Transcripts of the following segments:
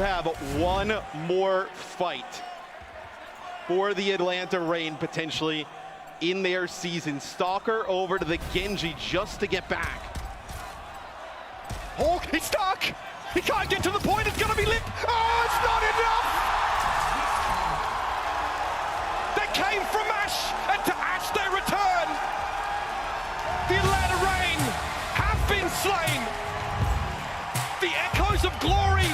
have one more fight for the Atlanta Reign potentially in their season. Stalker over to the Genji just to get back. Hawk, he's stuck! He can't get to the point, it's gonna be lit! Oh, it's not enough! They came from ash, and to ash they return! The Atlanta Reign have been slain! The echoes of glory,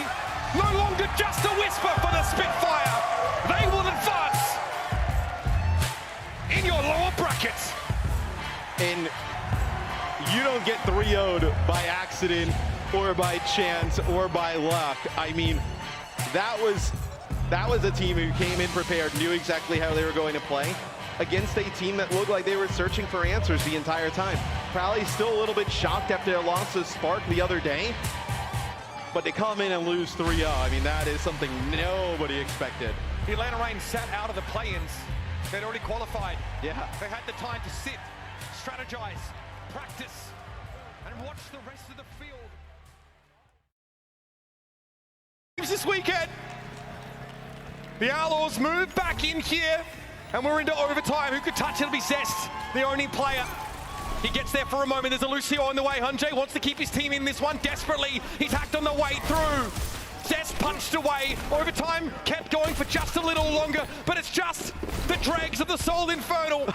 no longer just a whisper for the Spitfire! They will advance in your lower brackets! And you don't get 3-0'd by accident or by chance or by luck. I mean, that was a team who came in prepared, knew exactly how they were going to play against a team that looked like they were searching for answers the entire time. Probably still a little bit shocked after their loss to Spark the other day, but to come in and lose 3-0, I mean, that is something nobody expected. The Atlanta Reign sat out of the play-ins. They'd already qualified. Yeah. They had the time to sit, strategize, practice, and watch the rest of the field. This weekend, the Outlaws move back in here, and we're into overtime. Who could touch it? It'll be Zest, the only player. He gets there for a moment. There's a Lucio on the way. Hangzhou wants to keep his team in this one desperately. He's hacked on the way through. Zest punched away. Overtime kept going for just a little longer, but it's just the dregs of the Seoul Infernal.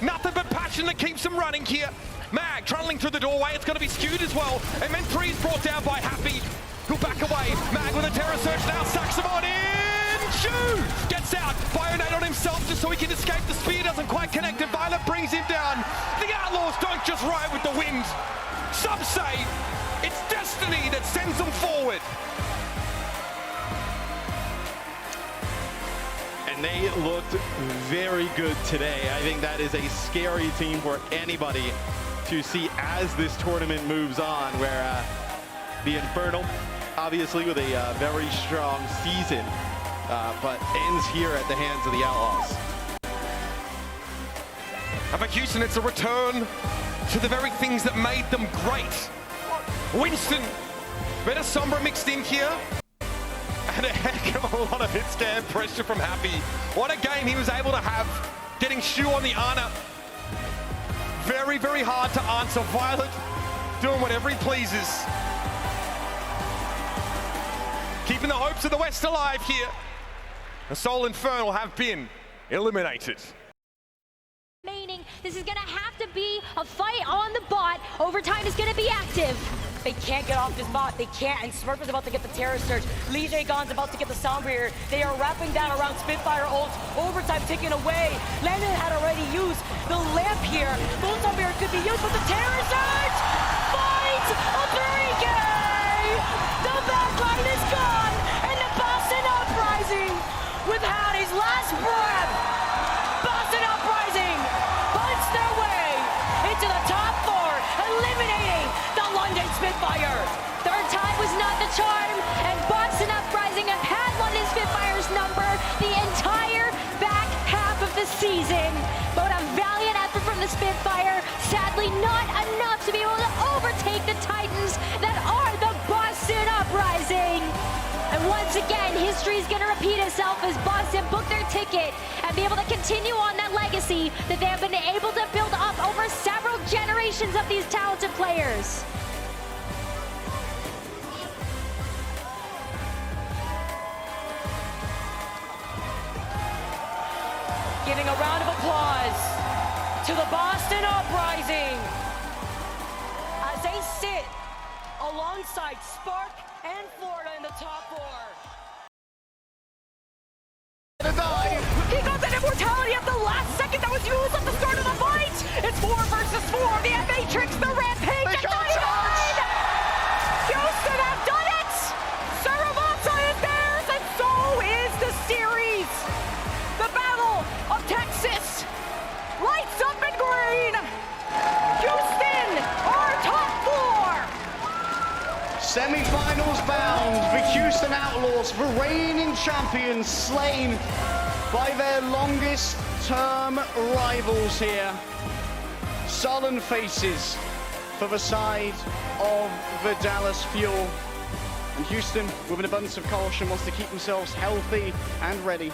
Nothing but passion that keeps them running here. Mag trundling through the doorway. It's going to be skewed as well. And then 3 is brought down by Happy, who'll back away. Mag with a terror surge now. Sucks him on in. Shoo! Gets out. Bionate on himself just so he can escape. The spear doesn't quite connect, and Violet brings him down. The Outlaws don't just ride with the wind. Some say it's destiny that sends them forward. And they looked very good today. I think that is a scary team for anybody to see as this tournament moves on, where the Infernal, obviously with a very strong season, but ends here at the hands of the Outlaws. And for Houston, it's a return to the very things that made them great. Winston, bit of Sombra mixed in here. And a heck of a lot of hit-scan pressure from Happy. What a game he was able to have, getting Shu on the Ana. Very, very hard to answer. Violet doing whatever he pleases. Keeping the hopes of the West alive here. The Seoul Infernal have been eliminated. Meaning this is gonna have to be a fight on the bot. Overtime is gonna be active. They can't get off this bot. They can't. And Smurf is about to get the terror surge. Lee Jae-gon's about to get the Sombra. They are wrapping down around Spitfire ults. Overtime taken away. Landon had already used the lamp here. The Sombra could be used, but the terror surge finds Uprising. The backline is gone, and the Boston Uprising, with Hattie's last breath, Boston Uprising punch their way into the top 4, eliminating the London Spitfire. Third time was not the charm, and Boston Uprising have had London Spitfire's number the entire back half of the season. But a valiant effort from the Spitfire, sadly not enough to be able to overtake the Titans that are the Boston Uprising. And once again, history is going to repeat itself as Boston book their ticket and be able to continue on that legacy that they have been able to build up over several generations of these talented players. Giving a round of applause to the Boston Uprising as they sit alongside Spark and Florida in the top 4. He got that immortality at the last second that was used at the start of the fight! It's 4 versus 4, the Matrix, the Rampage, and Houston have done it! Saravata is theirs, and so is the series! The Battle of Texas lights up in green! Houston are top 4! Semi-finals bound, the Houston Outlaws, the reigning champions, slain by their longest term rivals here. Sullen faces for the side of the Dallas Fuel. And Houston, with an abundance of caution, wants to keep themselves healthy and ready.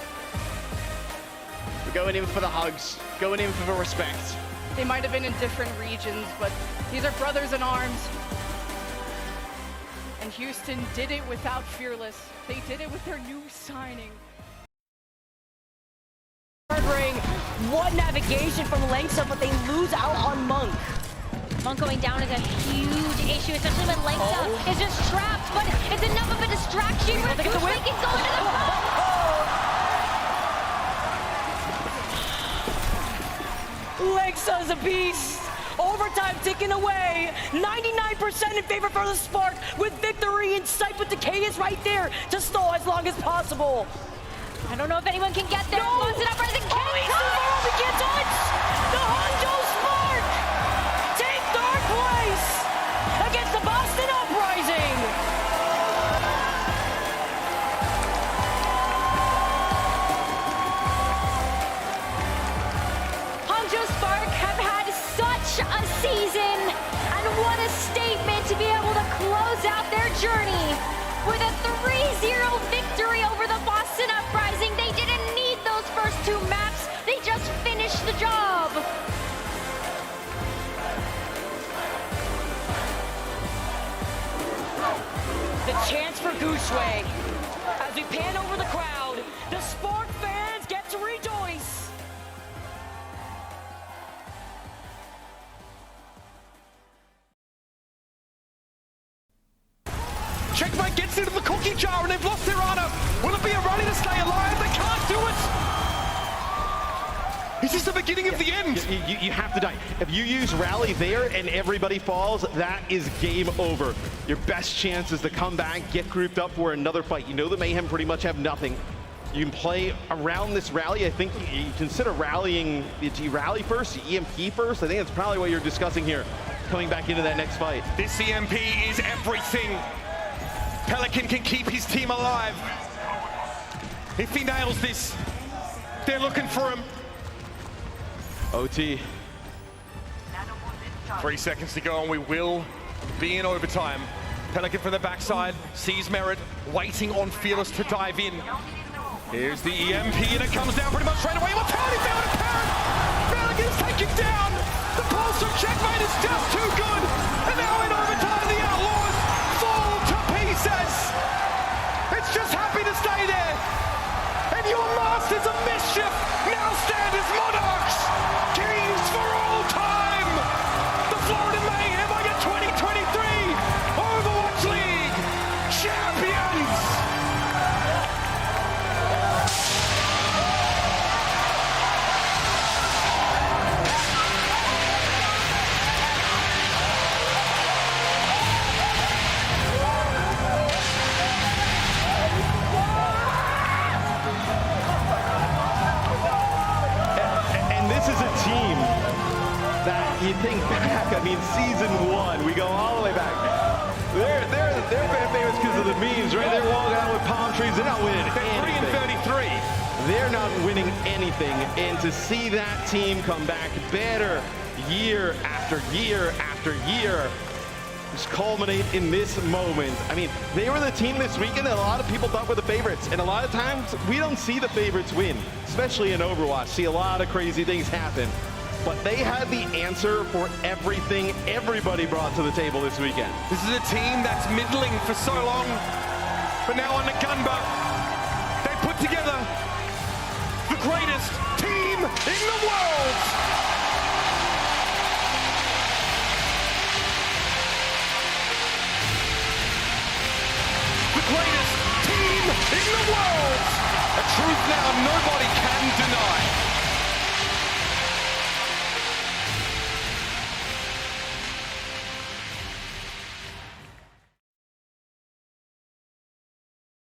We're going in for the hugs, going in for the respect. They might have been in different regions, but these are brothers in arms. And Houston did it without Fearless. They did it with their new signing. Murdering one navigation from Langsa, but they lose out on Monk. Monk going down is a huge issue, especially when Langsa is just trapped, but it's enough of a distraction where They get the Gucci win. can go into the Langsa is a beast. Overtime ticking away. 99% in favor for the Spark with victory in sight, but Decay is right there to stall as long as possible. I don't know if anyone can get there. Boston Uprising can't He's too far, we can't touch. The Hangzhou Spark take third place against the Boston Uprising. Hangzhou Spark have had such a season, and what a statement to be able to close out their journey with a 3-0 victory over the Boston Uprising. They didn't need those first two maps, they just finished the job. The chance for Gucci. As we pan over the crowd, the Spark fans get to rejoice. Checkmate gets into the cookie jar and they've lost their honor. Will it be a rally to stay alive? They can't do it. Is this the beginning of the end? You have to die. If you use rally there and everybody falls, that is game over. Your best chance is to come back, get grouped up for another fight. You know the Mayhem pretty much have nothing. You can play around this rally. I think you consider rallying. Do you rally first? Do you EMP first? I think that's probably what you're discussing here, coming back into that next fight. This EMP is everything. Pelican can keep his team alive. If he nails this, they're looking for him. OT. 3 seconds to go and we will be in overtime. Pelican from the backside, sees Merit, waiting on Fearless to dive in. Here's the EMP and it comes down pretty much straight away. Mortality found a parent! Pelican's taken down! The pulse of Checkmate is just too good! And now in overtime, the Outlaws fall to pieces! It's just happy to stay there! And your masters of mischief now stand as monarchs! Kings for all time! The Florida Mayhem are your 2023 Overwatch League champions! You think back, I mean, season 1, we go all the way back. They're fan favorites because of the memes, right? They're walking out with palm trees. They're not winning anything. 3-33. They're not winning anything. And to see that team come back better year after year after year, just culminate in this moment. I mean, they were the team this weekend that a lot of people thought were the favorites. And a lot of times, we don't see the favorites win, especially in Overwatch. See a lot of crazy things happen. But they had the answer for everything everybody brought to the table this weekend. This is a team that's middling for so long, but now on the Gunba, they put together the greatest team in the world! The greatest team in the world! A truth now nobody can deny.